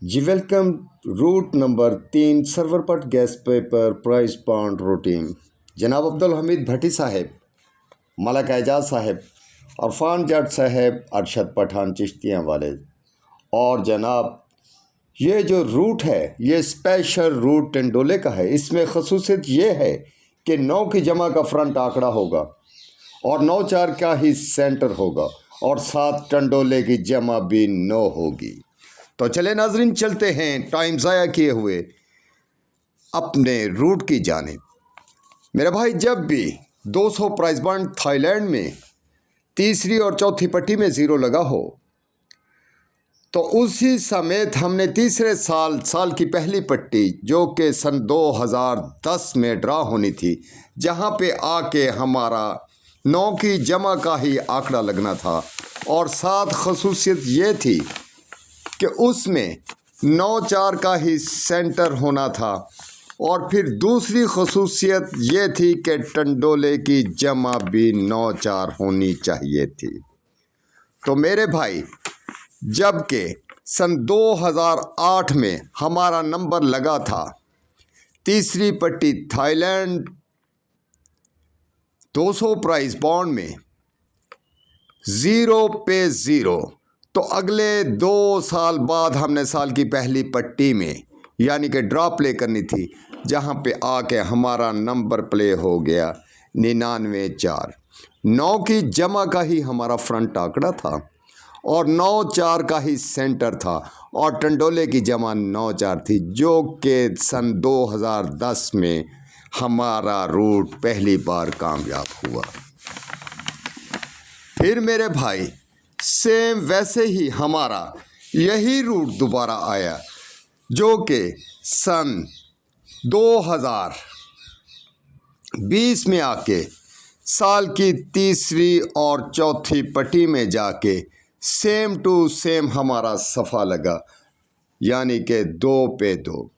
जी welcome. Root number 3 server पट gas paper price bond routine. जनाब अब्दुल हमीद भट्टी साहब, मलक एजाज साहब, अरफान जट साहब, अरशद पठान चिश्तियाँ वाले। और जनाब ये जो रूट है ये स्पेशल रूट टंडोले का है। इसमें खसूसियत ये है कि 9 की जमा का फ्रंट आंकड़ा होगा और 9-4 का ही सेंटर होगा और 7 टंडोले की जमा भी 9 होगी। तो चले नाजरीन, चलते हैं टाइम ज़ाया किए हुए अपने रूट की जानिब। मेरे भाई, जब भी 200 प्राइस बॉन्ड थाईलैंड में तीसरी और चौथी पट्टी में ज़ीरो लगा हो तो उसी समेत हमने तीसरे साल की पहली पट्टी जो कि सन 2010 में ड्रा होनी थी, जहां पे आके हमारा 9 की जमा का ही आंकड़ा लगना था। और साथ खसूसियत ये थी कि उसमें 9-4 का ही सेंटर होना था। और फिर दूसरी खसूसियत ये थी कि टंडोले की जमा भी 9-4 होनी चाहिए थी। तो मेरे भाई, जबकि सन 2008 में हमारा नंबर लगा था तीसरी पट्टी थाईलैंड 200 प्राइस बॉन्ड में 0 पे 0, तो अगले 2 साल बाद हमने साल की पहली पट्टी में यानी कि ड्रॉ प्ले करनी थी, जहां पे आके हमारा नंबर प्ले हो गया 99-4। 9 की जमा का ही हमारा फ्रंट आंकड़ा था और 9-4 का ही सेंटर था और टंडोले की जमा 9-4 थी, जो कि सन 2010 में हमारा रूट पहली बार कामयाब हुआ। फिर मेरे भाई, सेम वैसे ही हमारा यही रूट दोबारा आया, जो कि सन 2020 में आके साल की तीसरी और चौथी पट्टी में जाके सेम टू सेम हमारा सफ़ा लगा, यानी कि 2 पे 2।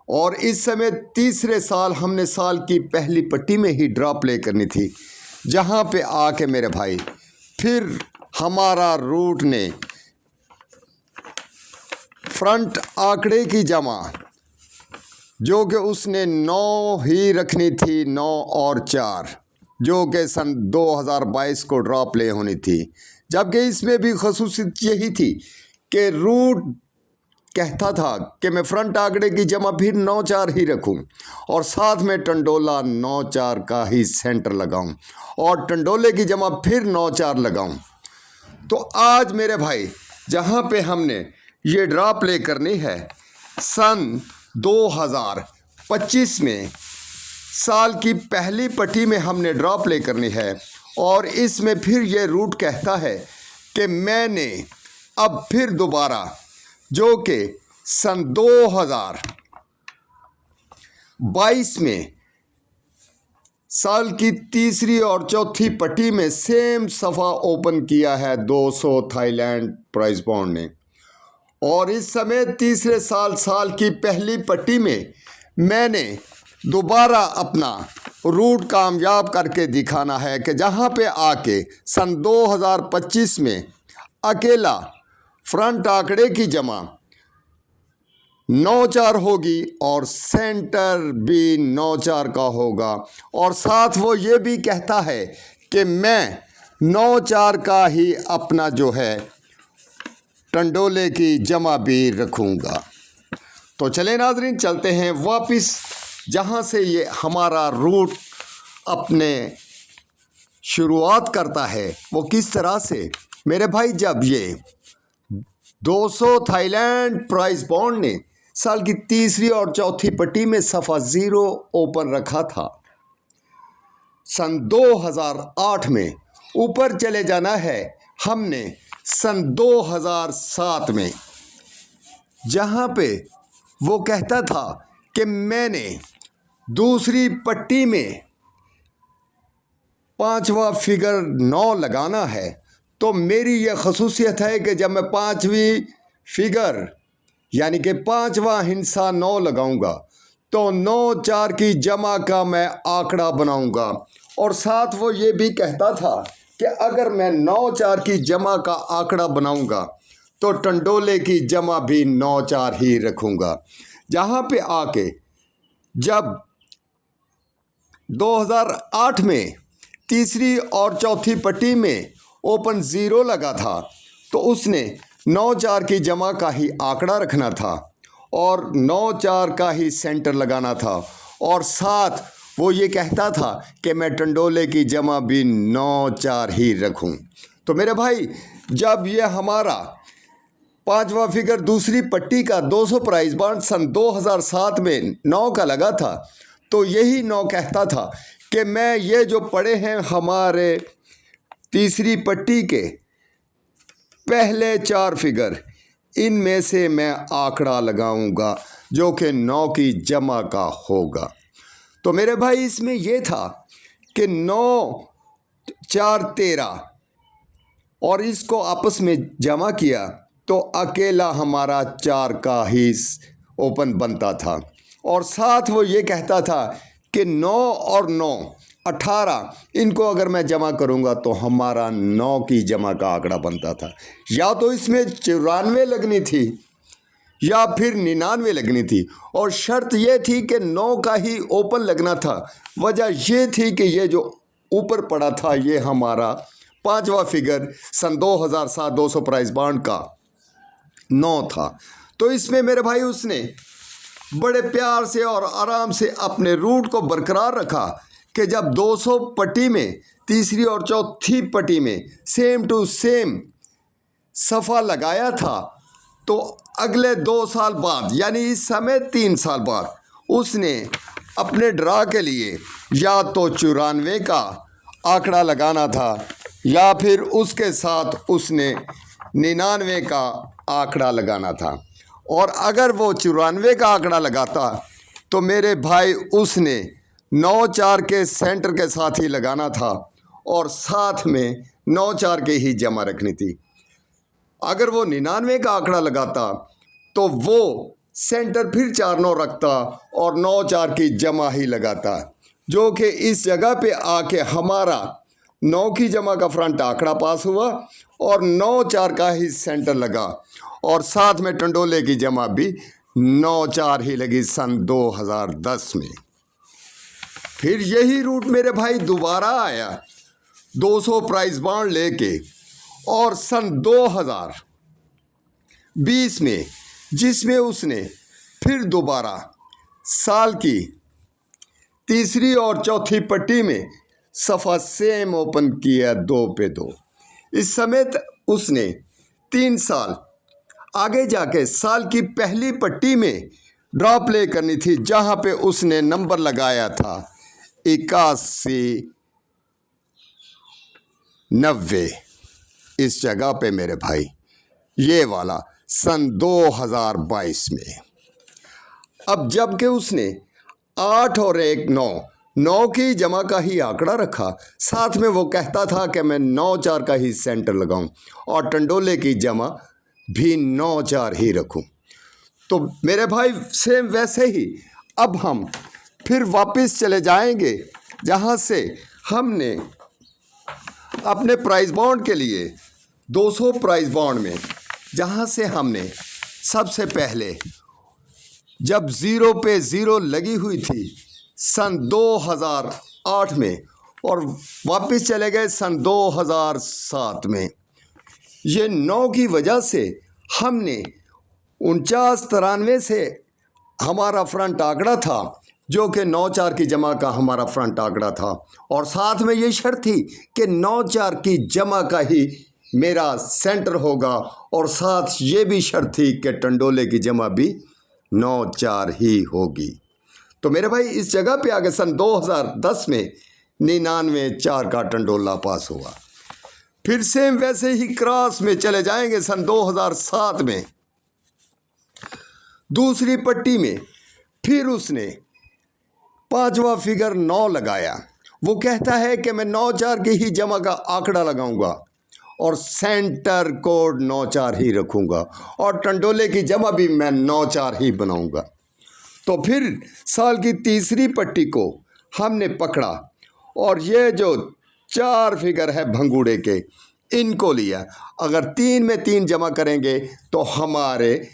और इस समय तीसरे साल हमने साल की पहली पट्टी में ही ड्रॉ प्ले करनी थी, जहाँ पे आके मेरे भाई फिर हमारा रूट ने फ्रंट आंकड़े की जमा जो कि उसने 9 ही रखनी थी, 9 और 4, जो कि सन 2022 को ड्रॉ प्ले होनी थी। जबकि इसमें भी खसूसियत यही थी कि रूट कहता था कि मैं फ्रंट आंकड़े की जमा फिर 9-4 ही रखूं और साथ में टंडोला 9-4 का ही सेंटर लगाऊं और टंडोले की जमा फिर 9-4 लगाऊं। तो आज मेरे भाई, जहां पे हमने ये ड्रा प्ले करनी है सन 2025 में साल की पहली पट्टी में हमने ड्रा प्ले करनी है, और इसमें फिर ये रूट कहता है कि मैंने अब फिर दोबारा जो कि सन 2022 में साल की तीसरी और चौथी पट्टी में सेम सफ़ा ओपन किया है 200 थाईलैंड प्राइस बॉन्ड ने। और इस समय तीसरे साल की पहली पट्टी में मैंने दोबारा अपना रूट कामयाब करके दिखाना है कि जहां पे आके सन 2025 में अकेला फ्रंट आंकड़े की जमा 9-4 होगी और सेंटर भी 9-4 का होगा। और साथ वो ये भी कहता है कि मैं 9-4 का ही अपना जो है टंडोले की जमा भी रखूँगा। तो चले नाजरीन, चलते हैं वापस जहाँ से ये हमारा रूट अपने शुरुआत करता है। वो किस तरह से मेरे भाई, जब ये 200 थाईलैंड प्राइस बॉन्ड ने साल की तीसरी और चौथी पट्टी में सफ़ा 0 ओपन रखा था सन 2008 में, ऊपर चले जाना है हमने सन 2007 में, जहाँ पे वो कहता था कि मैंने दूसरी पट्टी में 5वां फिगर 9 लगाना है। तो मेरी यह खसूसियत है कि जब मैं 5वीं फिगर यानी कि 5वां हिस्सा 9 लगाऊंगा तो 9-4 की जमा का मैं आंकड़ा बनाऊंगा। और साथ वो ये भी कहता था कि अगर मैं 9-4 की जमा का आंकड़ा बनाऊंगा تو टंडोले की जमा भी 9-4 ही रखूँगा। जहाँ पे आके जब 2008 में तीसरी और चौथी पट्टी में ओपन 0 लगा था तो उसने 9-4 की जमा का ही आंकड़ा रखना था और 9-4 का ही सेंटर लगाना था और साथ वो ये कहता था कि मैं टंडोले की जमा भी 9-4 ही रखूं। तो मेरे भाई जब ये हमारा पांचवा फिगर दूसरी पट्टी का 200 प्राइस बॉन्ड सन 2007 में 9 का लगा था तो यही 9 कहता था कि मैं ये जो पड़े हैं हमारे तीसरी पट्टी के पहले 4 फिगर इनमें से मैं आंकड़ा लगाऊंगा जो कि 9 की जमा का होगा। तो मेरे भाई इसमें यह था कि 9, 4, 13 और इसको आपस में जमा किया तो अकेला हमारा 4 का ही ओपन बनता था और साथ वो ये कहता था कि 9 और 9 18 इनको अगर मैं जमा करूंगा तो हमारा 9 की जमा का आंकड़ा बनता था। या तो इसमें 94 लगनी थी या फिर 99 लगनी थी और शर्त यह थी कि 9 का ही ओपन लगना था। वजह यह थी कि ये जो ऊपर पड़ा था ये हमारा पांचवा फिगर सन 2007 200 प्राइस बॉन्ड का 9 था। तो इसमें मेरे भाई उसने बड़े प्यार से और आराम से अपने रूट को बरकरार रखा कि जब 200 पट्टी में तीसरी और चौथी पट्टी में सेम टू सेम सफ़ा लगाया था तो अगले 2 साल बाद यानी इस समय 3 साल बाद उसने अपने ड्रा के लिए या तो 94 का आंकड़ा लगाना था या फिर उसके साथ उसने 99 का आंकड़ा लगाना था। और अगर वो 94 का आंकड़ा लगाता तो मेरे भाई उसने 9-4 के सेंटर के साथ ही लगाना था और साथ में 9-4 के ही जमा रखनी थी। अगर वो 99 का आंकड़ा लगाता तो वो सेंटर फिर 4-9 रखता और 9-4 की जमा ही लगाता, जो कि इस जगह पे आके हमारा 9 की जमा का फ्रंट आंकड़ा पास हुआ और 9-4 का ही सेंटर लगा और साथ में टंडोले की जमा भी 9-4 ही लगी सन 2010 में। फिर यही रूट मेरे भाई दोबारा आया 200 प्राइस बॉन्ड लेके और सन 2020 में जिसमें उसने फिर दोबारा साल की तीसरी और चौथी पट्टी में सफ़ा सेम ओपन किया 2 पे 2। इस समय उसने 3 साल आगे जाके साल की पहली पट्टी में ड्रॉ प्ले करनी थी जहाँ पे उसने नंबर लगाया था 81-90 इस जगह पे मेरे भाई ये वाला सन 2022 में। अब जबकि उसने 8 और 1 9 की जमा का ही आंकड़ा रखा, साथ में वो कहता था कि मैं 9-4 का ही सेंटर लगाऊं और टंडोले की जमा भी 9-4 ही रखूं। तो मेरे भाई सेम वैसे ही अब हम फिर वापस चले जाएंगे जहां से हमने अपने प्राइस बॉन्ड के लिए 200 प्राइस बॉन्ड में जहां से हमने सबसे पहले जब 0 पे 0 लगी हुई थी सन 2008 में और वापस चले गए सन 2007 में। ये 9 की वजह से हमने 49-93 से हमारा फ्रंट आंकड़ा था जो कि 9-4 की जमा का हमारा फ्रंट आंकड़ा था और साथ में ये शर्त थी कि 9-4 की जमा का ही मेरा सेंटर होगा और साथ ये भी शर्त थी कि टंडोले की जमा भी 9-4 ही होगी। तो मेरे भाई इस जगह पे आगे सन 2010 में 99-4 का टंडोला पास हुआ। फिर सेम वैसे ही क्रॉस में चले जाएंगे सन 2007 में दूसरी पट्टी में फिर उसने पांचवा फिगर 9 लगाया। वो कहता है कि मैं 9-4 की ही जमा का आंकड़ा लगाऊंगा और सेंटर कोड 9-4 ही रखूंगा और टंडोले की जमा भी मैं 9-4 ही बनाऊंगा। तो फिर साल की तीसरी पट्टी को हमने पकड़ा और ये जो 4 फिगर है भंगूड़े के इनको लिया। अगर 3 में 3 जमा करेंगे तो हमारे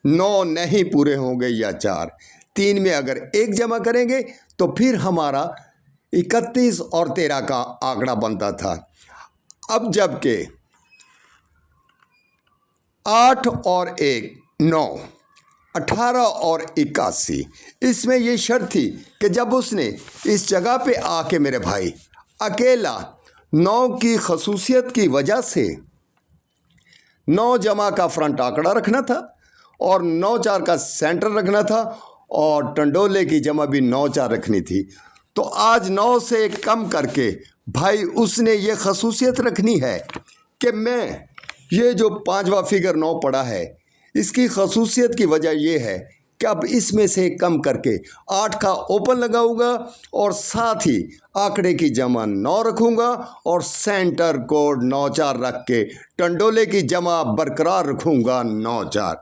9 नहीं पूरे होंगे या 4। 3 में अगर 1 जमा करेंगे तो फिर हमारा 31 और 13 का आंकड़ा बनता था। अब जबकि 8 और 1 9, 18 और 81, इसमें ये शर्त थी कि जब उसने इस जगह पे आके मेरे भाई अकेला 9 की खसूसियत की वजह से 9 जमा का फ्रंट आंकड़ा रखना था और 9 4 का सेंटर रखना था और टंडोले की जमा भी 9 4 रखनी थी। तो आज 9 से कम करके भाई उसने ये खसूसियत रखनी है कि मैं ये जो 5वां फिगर 9 पड़ा है, इसकी खसूसियत की वजह ये है कि अब इसमें से कम करके 8 का ओपन लगाऊंगा और साथ ही आंकड़े की जमा 9 रखूंगा और सेंटर कोड 9 4 रख के टंडोले की जमा बरकरार रखूंगा 9 4।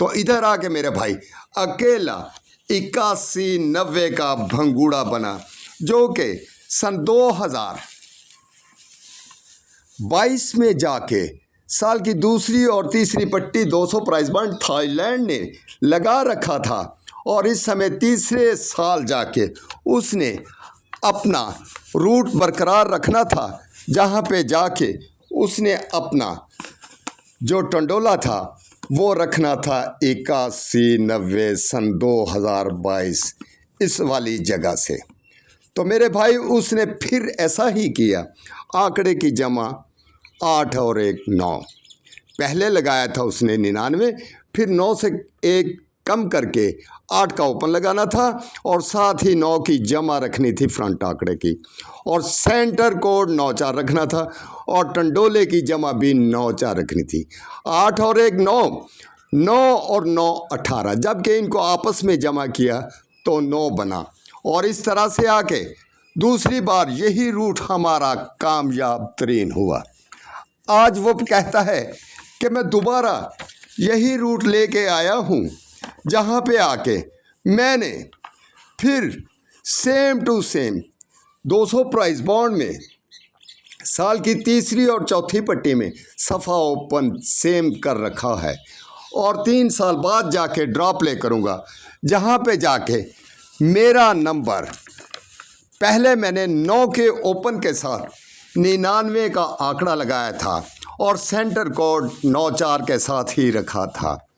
तो इधर आके मेरे भाई अकेला 81 90 का भंगूड़ा बना, जो कि सन 2022 में जाके साल की दूसरी और तीसरी पट्टी 200 प्राइस बॉन्ड थाईलैंड ने लगा रखा था और इस समय तीसरे साल जाके उसने अपना रूट बरकरार रखना था, जहाँ पे जाके उसने अपना जो टंडोला था वो रखना था 81 90 सन 2022 इस वाली जगह से। तो मेरे भाई उसने फिर ऐसा ही किया। आंकड़े की जमा 8 और 1 9, पहले लगाया था उसने 99, फिर 9 से 1 कम करके 8 का ओपन लगाना था और साथ ही 9 की जमा रखनी थी फ्रंट आंकड़े की और सेंटर कोड 9 4 रखना था और टंडोले की जमा भी 9 4 रखनी थी। 8 और 1 9, 9 और 9 18, जबकि इनको आपस में जमा किया तो 9 बना और इस तरह से आके दूसरी बार यही रूट हमारा कामयाब तरीन हुआ। आज वो कहता है कि मैं दोबारा यही रूट लेके आया हूँ, जहाँ पे आके मैंने फिर same to same 200 price bond में साल की तीसरी और चौथी पट्टी में सफ़ा ओपन सेम कर रखा है और 3 साल बाद जाके ड्रॉ प्ले करूँगा, जहाँ पे जाके मेरा नंबर पहले मैंने 9 के ओपन के साथ 99 का आंकड़ा लगाया था और सेंटर कोड 9 4 के साथ ही रखा था।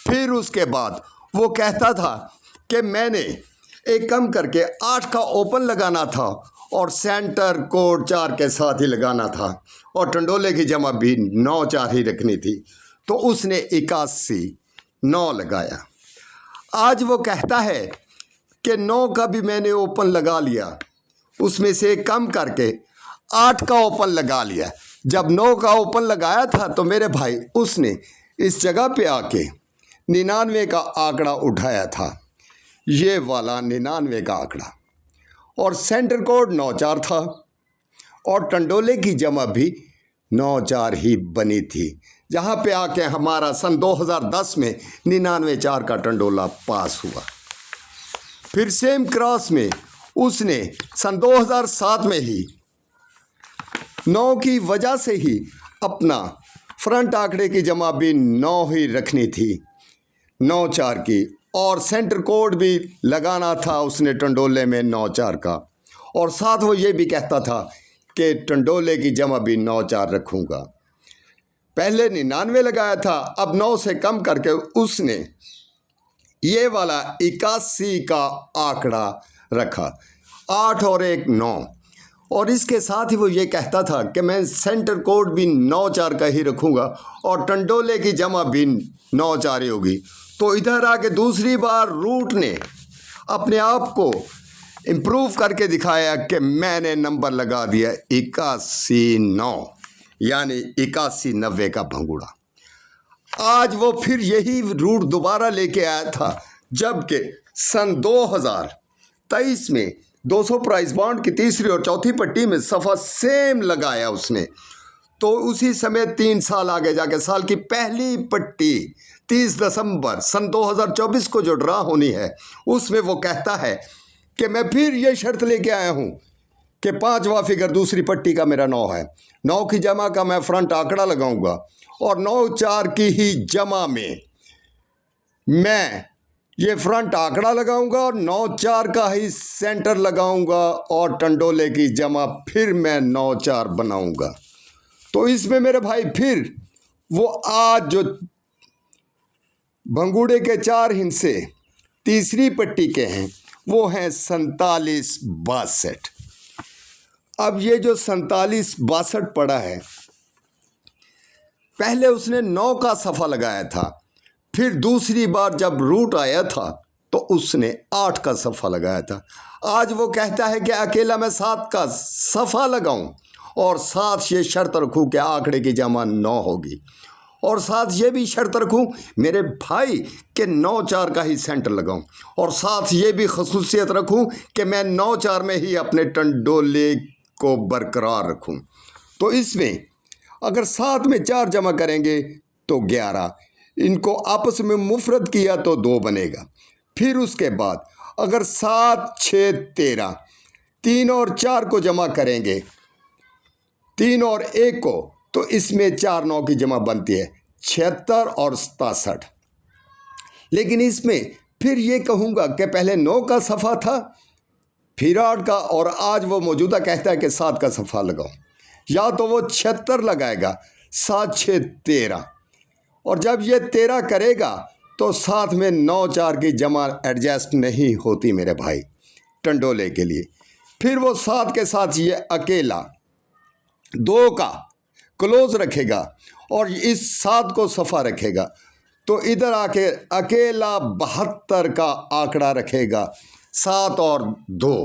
फिर उसके बाद वो कहता था कि मैंने एक कम करके 8 का ओपन लगाना था और सेंटर कोड 4 के साथ ही लगाना था और टंडोले की जमा भी 9 4 ही रखनी थी। तो उसने 81 9 लगाया। आज वो कहता है कि 9 का भी मैंने ओपन लगा लिया, उसमें से कम करके 8 का ओपन लगा लिया। जब 9 का ओपन लगाया था तो मेरे भाई उसने इस जगह पे आके 99 का आंकड़ा उठाया था, ये वाला 99 का आंकड़ा, और सेंटर कोड 9 4 था और टंडोले की जमा भी 9 4 ही बनी थी, जहाँ पे आके हमारा सन 2010 में 99 4 का टंडोला पास हुआ। फिर सेम क्रॉस में उसने सन 2007 में ही 9 की वजह से ही अपना फ्रंट आंकड़े की जमा भी 9 ही रखनी थी 9 4 की, और सेंटर कोड भी लगाना था उसने टंडोले में 9 4 का, और साथ वो ये भी कहता था कि टंडोले की जमा भी 9 4 रखूँगा। पहले 99 लगाया था, अब 9 से कम करके उसने ये वाला 81 का आंकड़ा रखा, 8 और 1 9, और इसके साथ ही वो ये कहता था कि मैं सेंटर कोड भी 9 4 का ही रखूँगा और टंडोले की जमा भी 9 4 ही होगी। तो इधर आके दूसरी बार रूट ने अपने आप को इम्प्रूव करके दिखाया कि मैंने नंबर लगा दिया 81 9, यानी 81 90 का भंगूड़ा। आज वो फिर यही रूट दोबारा लेके आया था, जबकि सन 2023 में 200 प्राइस बॉन्ड की तीसरी और चौथी पट्टी में सफ़ा सेम लगाया उसने। तो उसी समय 3 साल आगे जाके साल की पहली पट्टी 30 दिसंबर सन 2024 को जो ड्रा होनी है, उसमें वो कहता है कि मैं फिर ये शर्त लेके आया हूँ कि 5वां फिगर दूसरी पट्टी का मेरा 9 है। 9 की जमा का मैं फ्रंट आंकड़ा लगाऊंगा और 9 4 की ही जमा में मैं ये फ्रंट आंकड़ा लगाऊंगा और 9 4 का ही सेंटर लगाऊंगा और टंडोले की जमा फिर मैं 9 4 बनाऊंगा। तो इसमें मेरे भाई फिर वो आज जो भंगूड़े के 4 हिस्से तीसरी पट्टी के हैं वो हैं 47 62। अब ये जो 47 62 पड़ा है, पहले उसने 9 का सफ़ा लगाया था, फिर दूसरी बार जब रूट आया था तो उसने 8 का सफ़ा लगाया था। आज वो कहता है कि अकेला मैं 7 का सफ़ा लगाऊं और साथ ये शर्त रखूं कि आंकड़े की जमा 9 होगी, और साथ ये भी शर्त रखूं मेरे भाई कि 9 4 का ही सेंटर लगाऊं, और साथ ये भी खसूसियत रखूं कि मैं 9 4 में ही अपने टंडोले को बरकरार रखूं। तो इसमें अगर 7 में 4 जमा करेंगे तो 11, इनको आपस में मुफरद किया तो 2 बनेगा। फिर उसके बाद अगर 7 6 13 3 और 4 को जमा करेंगे, 3 और 1 को, तो इसमें 4 9 की जमा बनती है 76 और 67। लेकिन इसमें फिर ये कहूँगा कि पहले 9 का सफ़ा था, फिर 8 का, और आज वो मौजूदा कहता है कि 7 का सफ़ा लगाओ। या तो वो 76 लगाएगा, 7 6 13, और जब ये 13 करेगा तो साथ में 9 4 की जमा एडजस्ट नहीं होती मेरे भाई टंडोले के लिए। फिर वो 7 के साथ ये अकेला 2 का क्लोज रखेगा और इस 7 को सफ़ा रखेगा, तो इधर आके अकेला 72 का आंकड़ा रखेगा। 7 और 2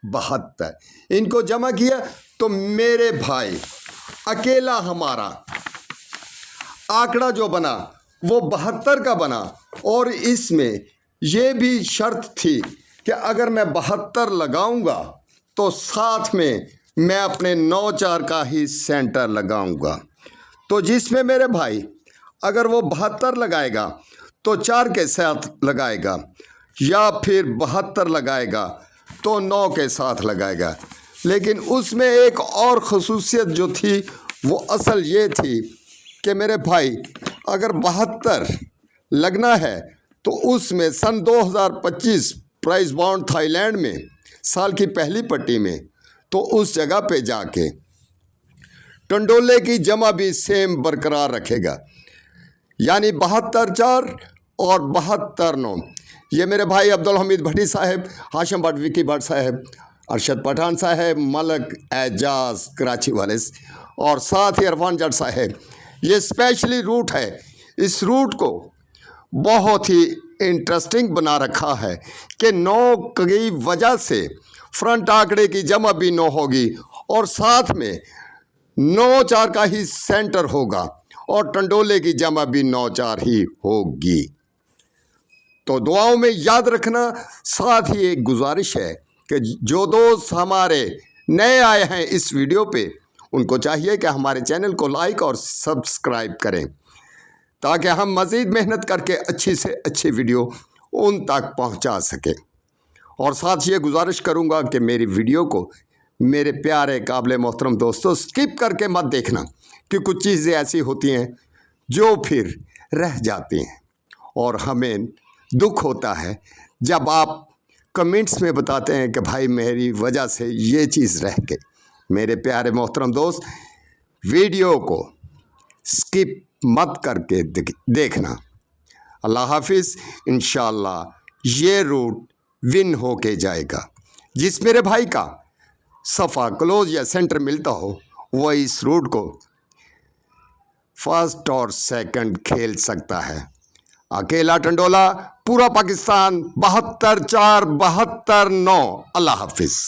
72, इनको जमा किया तो मेरे भाई अकेला हमारा आंकड़ा जो बना वो 72 का बना। और इसमें ये भी शर्त थी कि अगर मैं 72 लगाऊंगा तो साथ में मैं अपने 9 4 का ही सेंटर लगाऊंगा। तो जिसमें मेरे भाई अगर वो 72 लगाएगा तो 4 के साथ लगाएगा, या फिर 72 लगाएगा तो 9 के साथ लगाएगा। लेकिन उसमें एक और खसूसियत जो थी वो असल ये थी कि मेरे भाई अगर 72 लगना है तो उसमें सन 2025 प्राइस बाउंड थाईलैंड में साल की पहली पट्टी में, तो उस जगह पे जाके टंडोले की जमा भी सेम बरकरार रखेगा, यानी 72 4 और 72 9। ये मेरे भाई अब्दुल हमीद भट्टी साहब, हाशिम भट्ट, विकी भट्ट साहब, अरशद पठान साहब, मलक एजाज कराची वाले, और साथ ही इरफान जट साहब, ये स्पेशली रूट है। इस रूट को बहुत ही इंटरेस्टिंग बना रखा है कि 9 की वजह से फ्रंट आंकड़े की जमा भी 9 होगी और साथ में 9 4 का ही सेंटर होगा और टंडोले की जमा भी 9 4 ही होगी। तो दुआओं में याद रखना। साथ ही एक गुजारिश है कि जो दोस्त हमारे नए आए हैं इस वीडियो पे, उनको चाहिए कि हमारे चैनल को लाइक और सब्सक्राइब करें ताकि हम मज़ीद मेहनत करके अच्छी से अच्छी वीडियो उन तक पहुंचा सकें। और साथ ये गुजारिश करूंगा कि मेरी वीडियो को मेरे प्यारे काबिल मोहतरम दोस्तों स्किप करके मत देखना, कि कुछ चीज़ें ऐसी होती हैं जो फिर रह जाती हैं और हमें दुख होता है जब आप कमेंट्स में बताते हैं कि भाई मेरी वजह से ये चीज़ रह गई। मेरे प्यारे मोहतरम दोस्त, वीडियो को स्किप मत करके देखना। अल्लाह हाफिज़। इंशाअल्लाह ये रूट विन हो के जाएगा। जिस मेरे भाई का सफ़ा क्लोज या सेंटर मिलता हो वह इस रूट को फर्स्ट और सेकंड खेल सकता है। अकेला टंडोला, पूरा पाकिस्तान 72 4 72 9। अल्लाह हाफिज़।